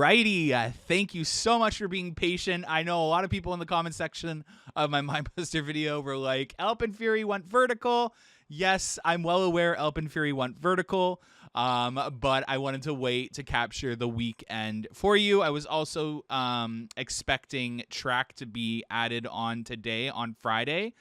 righty. Thank you so much for being patient. I know a lot of people in the comment section of my Mindbuster video were like, AlpenFury went vertical. Yes, I'm well aware AlpenFury went vertical, but I wanted to wait to capture the weekend for you. I was also expecting track to be added on today on Friday.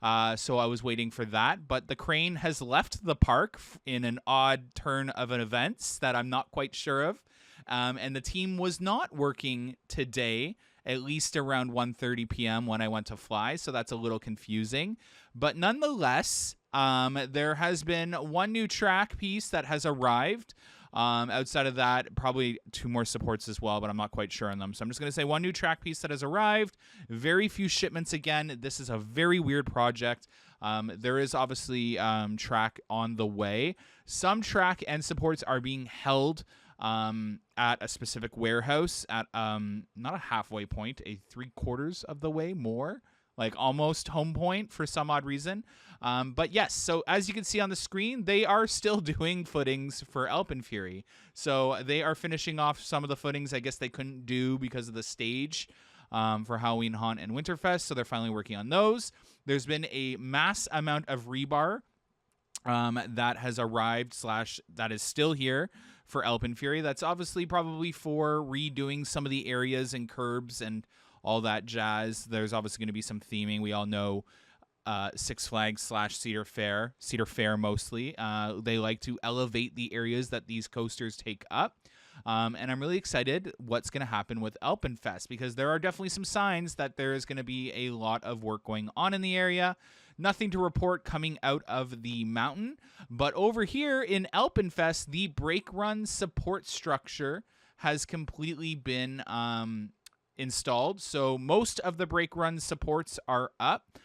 So I was waiting for that, but the crane has left the park in an odd turn of an events that I'm not quite sure of. And the team was not working today, at least around 1:30 p.m. when I went to fly, so that's a little confusing. But nonetheless, there has been one new track piece that has arrived. Outside of that, probably 2 more supports as well, but I'm not quite sure on them. So I'm just going to say one new track piece that has arrived. Very few shipments again. This is a very weird project. There is obviously track on the way. Some track and supports are being held at a specific warehouse at not a halfway point, a 3/4 of the way more. Like almost home point for some odd reason. But yes, so as you can see on the screen, they are still doing footings for AlpenFury. So they are finishing off some of the footings I guess they couldn't do because of the stage for Halloween Haunt and Winterfest. So they're finally working on those. There's been a mass amount of rebar that has arrived / that is still here for AlpenFury. That's obviously probably for redoing some of the areas and curbs and all that jazz. There's obviously going to be some theming. We all know Six Flags / Cedar Fair mostly. They like to elevate the areas that these coasters take up. And I'm really excited what's going to happen with AlpenFest, because there are definitely some signs that there is going to be a lot of work going on in the area. Nothing to report coming out of the mountain. But over here in AlpenFest, the Breakrun support structure has completely been installed. So most of the Breakrun supports are up.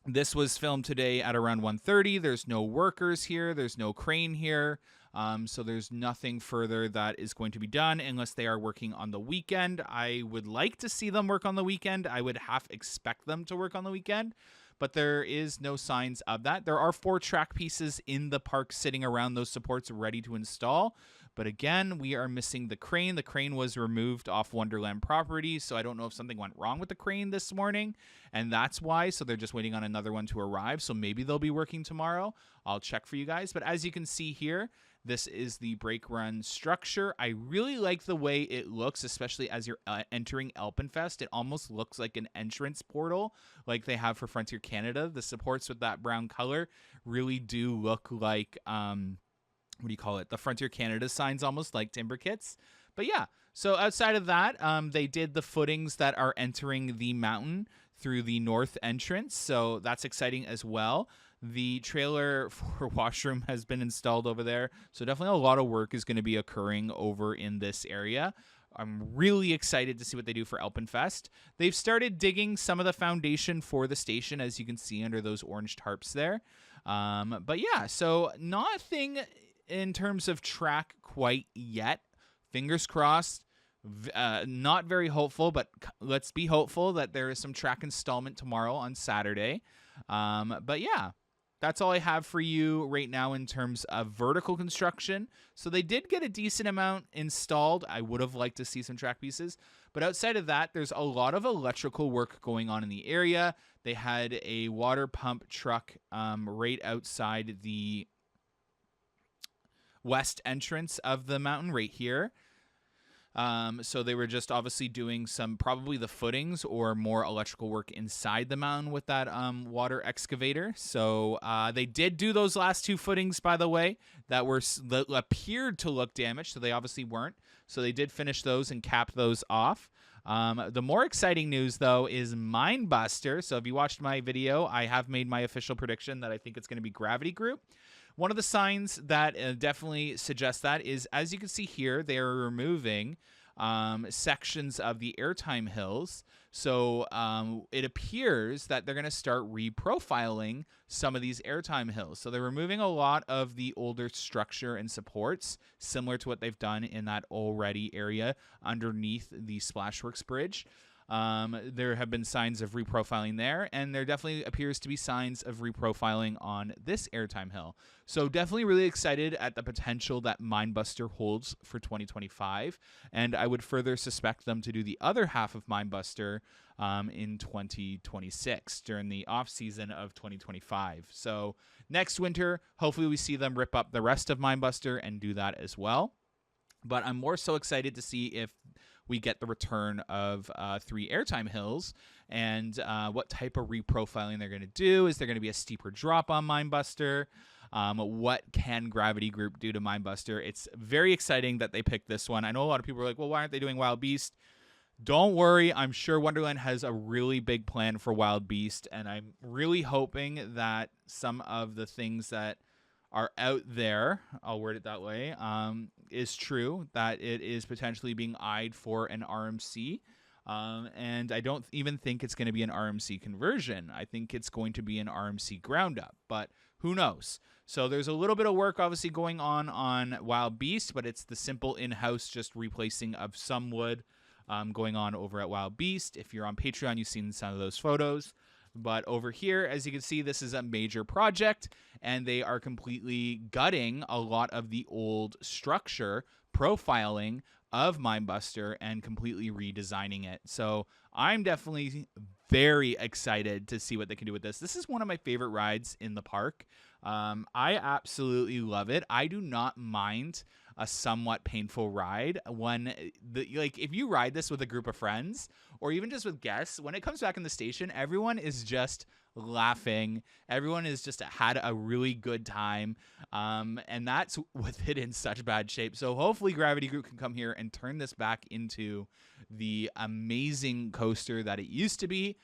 This was filmed today at around 1:30. There's no workers here. There's no crane here. So there's nothing further that is going to be done unless they are working on the weekend. I would like to see them work on the weekend. I would half expect them to work on the weekend, but there is no signs of that. There are 4 track pieces in the park sitting around those supports ready to install. But again, we are missing the crane. The crane was removed off Wonderland property, so I don't know if something went wrong with the crane this morning, and that's why. So they're just waiting on another one to arrive, so maybe they'll be working tomorrow. I'll check for you guys. But as you can see here, this is the Breakrun structure. I really like the way it looks, especially as you're entering AlpenFest. It almost looks like an entrance portal like they have for Frontier Canada. The supports with that brown color really do look like what do you call it? The Frontier Canada signs, almost like timber kits. But yeah, so outside of that, they did the footings that are entering the mountain through the north entrance. So that's exciting as well. The trailer for washroom has been installed over there. So definitely a lot of work is going to be occurring over in this area. I'm really excited to see what they do for AlpenFest. They've started digging some of the foundation for the station, as you can see under those orange tarps there. But yeah, so nothing in terms of track quite yet. Fingers crossed. Not very hopeful, but let's be hopeful that there is some track installment tomorrow on Saturday. But yeah, that's all I have for you right now in terms of vertical construction. So they did get a decent amount installed. I would have liked to see some track pieces. But outside of that, there's a lot of electrical work going on in the area. They had a water pump truck right outside the west entrance of the mountain right here. So they were just obviously doing some, probably the footings or more electrical work inside the mountain with that water excavator. So they did do those last 2 footings, by the way, that appeared to look damaged. So they obviously weren't. So they did finish those and cap those off. The more exciting news, though, is Mindbuster. So if you watched my video, I have made my official prediction that I think it's going to be Gravity Group. One of the signs that definitely suggests that is, as you can see here, they are removing sections of the airtime hills. So it appears that they're going to start reprofiling some of these airtime hills. So they're removing a lot of the older structure and supports, similar to what they've done in that already area underneath the Splashworks Bridge. There have been signs of reprofiling there, and there definitely appears to be signs of reprofiling on this airtime hill. So definitely really excited at the potential that Mindbuster holds for 2025, and I would further suspect them to do the other half of Mindbuster in 2026 during the off season of 2025. So next winter, hopefully we see them rip up the rest of Mindbuster and do that as well. But I'm more so excited to see if we get the return of 3 airtime hills and what type of reprofiling they're going to do. Is there going to be a steeper drop on Mindbuster? What can Gravity Group do to Mindbuster? It's very exciting that they picked this one. I know a lot of people are like, well, why aren't they doing Wild Beast? Don't worry. I'm sure Wonderland has a really big plan for Wild Beast, and I'm really hoping that some of the things that are out there, I'll word it that way, is true, that it is potentially being eyed for an RMC. And I don't even think it's going to be an RMC conversion. I think it's going to be an RMC ground up, but who knows? So there's a little bit of work obviously going on Wild Beast, but it's the simple in-house just replacing of some wood going on over at Wild Beast. If you're on Patreon, you've seen some of those photos. But over here, as you can see, this is a major project, and they are completely gutting a lot of the old structure profiling of Mindbuster and completely redesigning it. So I'm definitely very excited to see what they can do with this. This is one of my favorite rides in the park. I absolutely love it. I do not mind a somewhat painful ride when if you ride this with a group of friends or even just with guests, when it comes back in the station, everyone is just laughing. Everyone is just had a really good time. And that's with it in such bad shape. So hopefully Gravity Group can come here and turn this back into the amazing coaster that it used to be.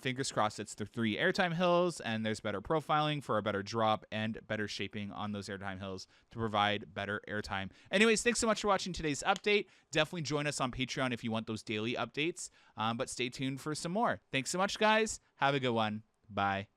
Fingers crossed it's the 3 airtime hills and there's better profiling for a better drop and better shaping on those airtime hills to provide better airtime. Anyways, thanks so much for watching today's update. Definitely join us on Patreon if you want those daily updates, but stay tuned for some more. Thanks so much, guys. Have a good one. Bye.